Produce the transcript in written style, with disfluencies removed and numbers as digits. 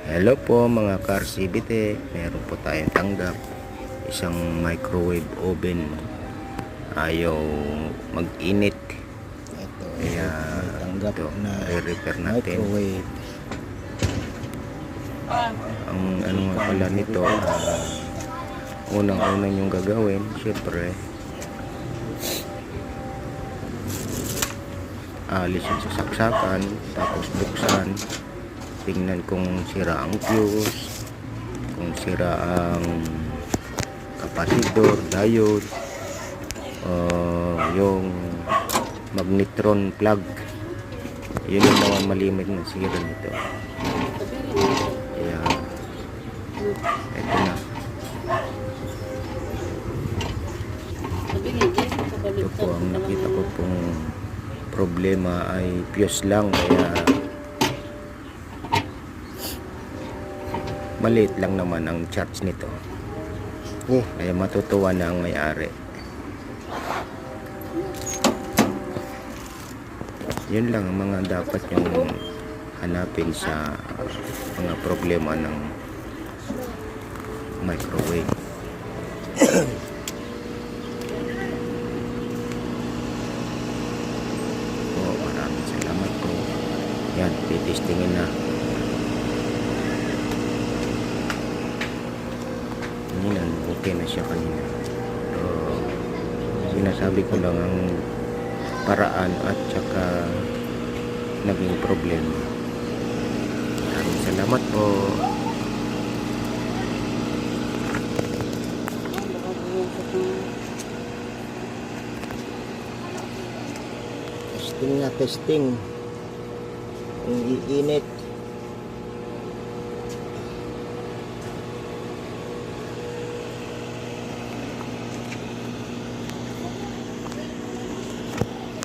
Hello po mga car CBT, meron po tayong tanggap isang microwave oven, ayaw mag-init Ito, kaya may tanggap ito na i-repair natin. microwave. Ang ano nga pala nito, unang-unang yung gagawin syempre alisin sa saksakan, tapos buksan, tingnan kung sira ang fuse, kung sira ang kapasitor, diode, yung magnetron plug, yun yung mga malimit na sira nito. Kaya eto na, ito po ang nakita ko pong problema ay fuse lang, kaya maliit lang naman ang charge nito, kaya matutuwa na ang may-ari. Yun lang ang mga dapat yung hanapin sa mga problema ng microwave. Maraming salamat po. Yan, titestingin na. Yan, okay na siya kanina. So, sinasabi ko lang ang paraan at saka naging problema. Maraming salamat po. Testing na testing. Ang iinit.